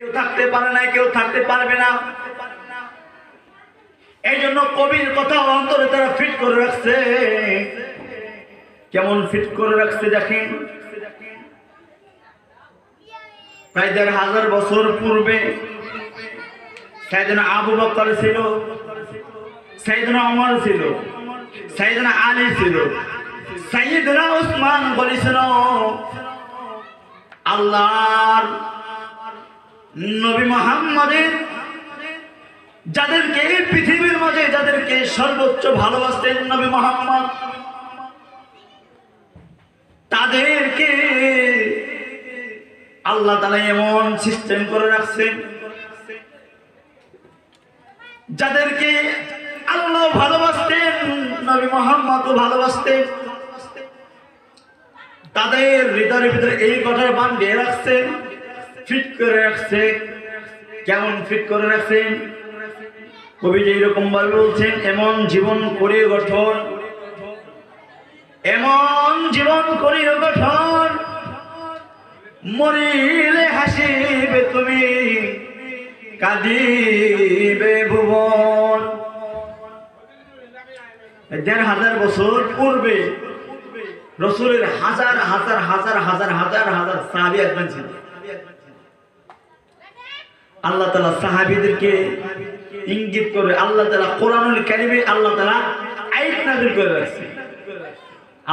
কেউ থাকতে পারে না, কেউ থাকতে পারবে না। এই জন্য কবির কথা অন্তরে তারা ফিট করে রাখছে। কেমন ফিট করে রাখছে দেখেন। প্রায় ১,৫০০ বছর পূর্বে সাইয়েদনা আবু বকর ছিল, সাইয়েদনা ওমর ছিল, সাইয়েদনা আলী ছিল, সাইয়েদনা উসমান বলেছিল আল্লাহর নবী মুহাম্মদের যাদেরকে এই পৃথিবীর মাঝে যাদেরকে সর্বোচ্চ ভালোবাসতেন নবী মুহাম্মদ, তাদেরকে আল্লাহ তাআলা এমন সিস্টেম করে রাখছেন, যাদেরকে আল্লাহ ভালোবাসতেন নবী মুহাম্মদও ভালোবাসতেন, তাদের হৃদয়ের ভিতরে এই কথা বাঁধিয়ে রাখছেন, ফিট করে রাখছে। কেমন ফিট করে রাখছেন? কবি যে এরকম ভাবে বলছেন, এমন জীবন করে গঠন, এমন জীবন করে গঠন, মরিলে হাসিবে তুমি, কাঁদিবে ভুবন। ১,৫০০ বছর পূর্বে রাসূলের হাজার হাজার হাজার হাজার হাজার হাজার সাহাবী আসবেন ছিল। আল্লাহ তাআলা সাহাবীদেরকে ইঙ্গিত করে আল্লাহ তাআলা কোরআনুল কারীমে আল্লাহ তাআলা আয়াত নাযিল করে রাখছে।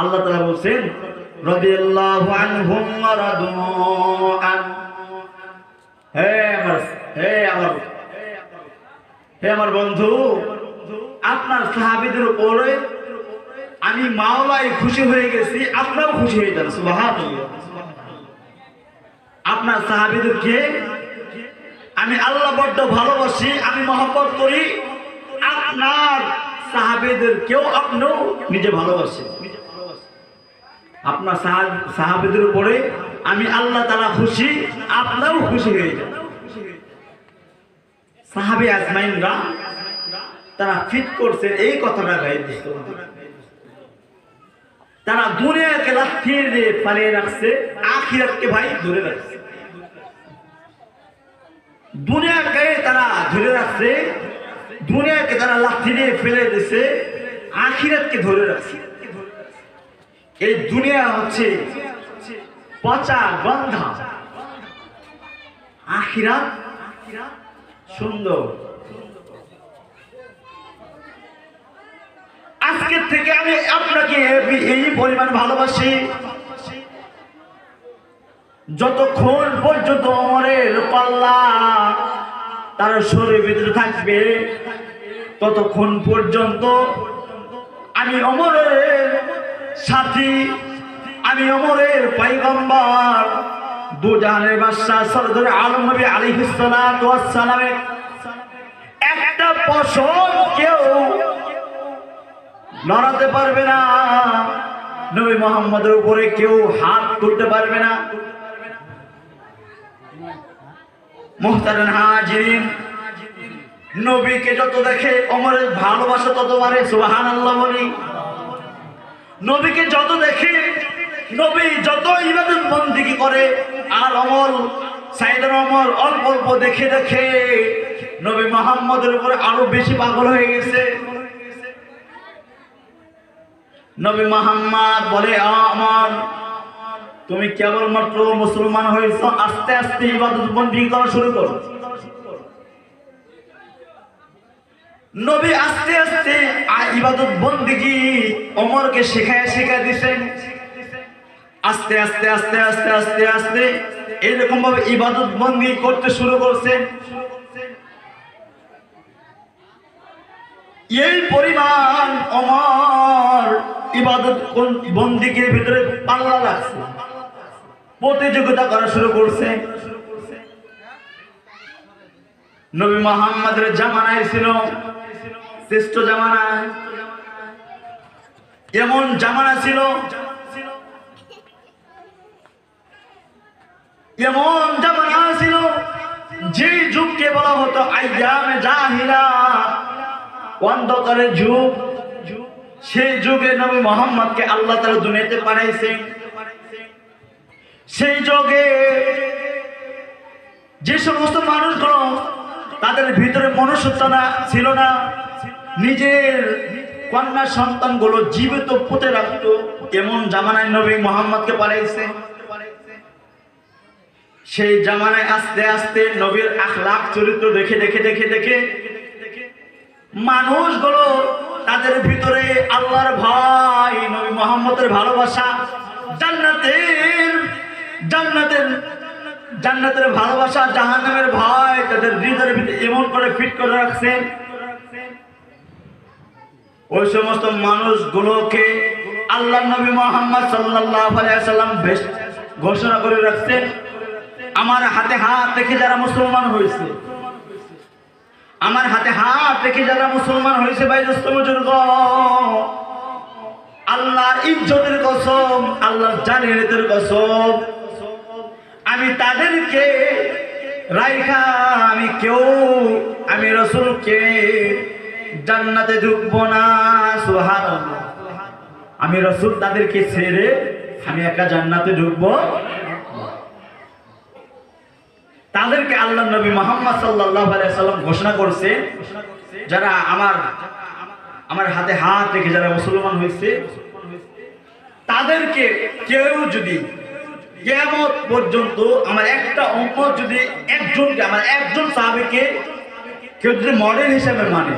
আল্লাহ তাআলা বলেন রাদিয়াল্লাহু আনহুম ওয়া রাদু আন। হে আমার বন্ধু, আপনার সাহাবীদের উপরে আমি মাওলায় খুশি হয়ে গেছি, আপনারাও খুশি হয়ে যান। সুবহানাল্লাহ। আপনার সাহাবীদেরকে আমি আল্লাহ বড্ড ভালোবাসি, আমি মহব্বত করি, আপনার সাহাবীদেরকেও আপনিও নিজে ভালোবাসেন। আপনার সাহাবীদের উপরে আমি আল্লাহ তাআলা খুশি, আপনারাও খুশি হয়ে যান। সাহাবী আজমাইনরা তারা ফিট করছে এই কথাটা ভাই, তারা দুনিয়াকে লাথি দিয়ে পালিয়ে রাখছে, আখিরাতকে ভাই ধরে রাখছে। দুনিয়াকে তারা ধরে রাখছে, দুনিয়াকে তারা লাথি দিয়ে ফেলে দিছে, আখিরাতকে ধরে রাখছে। এই দুনিয়া হচ্ছে পচা গন্ধা, আখিরাত সুন্দর। আজকের থেকে আমি আপনাকে এই পরিমাণ ভালোবাসি, যতক্ষণ পর্যন্ত ওমরের পাল্লা তার শরীরের ভিতরে থাকবে, ততক্ষণ পর্যন্ত আমি ওমরের সাথী, আমি ওমরের পয়গম্বর, দুজাহানের বাদশাহ সরদার আলম নবী আলাইহিস সালাতু ওয়াস সালামের একটা পশম কেউ লড়াতে পারবে না, নবী মুহাম্মদের উপরে কেউ হাত তুলতে পারবে না। মুহতারাম হাজিরিন, নবীকে যত দেখে ওমরের ভালোবাসা তত বাড়ে। সুবহানাল্লাহ বলি। নবীকে যত দেখে, নবী যত ইবাদত বন্দেগী করে, আর ওমর, সাইয়েদনা ওমর অল্প অল্প দেখে দেখে নবী মুহাম্মদের উপরে আরো বেশি পাগল হয়ে গেছে। নবী মুহাম্মদ বলে, ওমর তুমি কেবলমাত্র মুসলমান হয়েছ, আস্তে আস্তে ইবাদত বন্দেগী করা শুরু করো। নবী আস্তে আস্তে ইবাদত বন্দেগী ওমরকে শেখায় দিয়েছেন। আস্তে আস্তে আস্তে আস্তে আস্তে আস্তে এরকম ভাবে ইবাদত বন্দেগী করতে শুরু করছেন। এই পরিমাণ ওমর ইবাদত বন্দেগীর ভিতরে পাল্লা রাখছে, প্রতিযোগিতা করা শুরু করছে। নবী মুহাম্মদের জামানায় ছিল শ্রেষ্ঠ জামানা, এমন জামানা ছিল, এমন জামানা ছিল যে যুগকে বলা হতো আইয়ামে জাহিলা, অন্ধকারের যুগ। সেই যুগে নবী মুহাম্মদকে আল্লাহ তাআলা দুনিয়াতে পাঠাইছেন। সেই যুগে যে সমস্ত মানুষগুলো তাদের ভিতরে মনুষ্যত্বনা ছিল না, নিজের কন্যা সন্তানগুলো জীবিত পুঁতে রাখত, এমন জামানায় নবী মুহাম্মদকে পাঠাইছে। সেই জামানায় আস্তে আস্তে নবীর আখলাক চরিত্র দেখে দেখে দেখে দেখে মানুষগুলো তাদের ভিতরে আল্লাহর ভয়, নবী মুহাম্মদের ভালোবাসা, জান্নাতের জান্নাতের জান্নাতের ভালোবাসা, জাহান্নামের ভয় তাদের হৃদয়ের ভিতরে এমন করে ফিট করে রাখছেন। ওই সমস্ত মানুষগুলোকে আল্লাহ নবী মুহাম্মদ সাল্লাল্লাহু আলাইহি ওয়াসাল্লাম বেশ ঘোষণা করে রাখছেন, আমার হাতে হাত রেখে যারা মুসলমান হয়েছে, আমার হাতে হাত রেখে যারা মুসলমান হয়েছে, ভাই দোস্ত বুজুর্গ, আল্লাহর ইজ্জতের কসম, আল্লাহর জালিয়াতের কসম, আমি তাদেরকে রাইখা আমি রাসূলকে জান্নাতে ঢুকবো না। সুবহানাল্লাহ। আমি রাসূল তাদেরকে ছেড়ে আমি একা জান্নাতে ঢুকবো। তাদেরকে আল্লাহ নবী মুহাম্মদ সাল্লাল্লাহু আলাইহি ওয়াসাল্লাম ঘোষণা করছে, যারা আমার হাতে হাত রেখে যারা মুসলমান হয়েছে, তাদেরকে কেউ যদি কিয়ামত পর্যন্ত আমার একটা উম্মত যদি একজনকে, আমার একজন সাহাবীকে কেউ যদি মডেল হিসেবে মানে,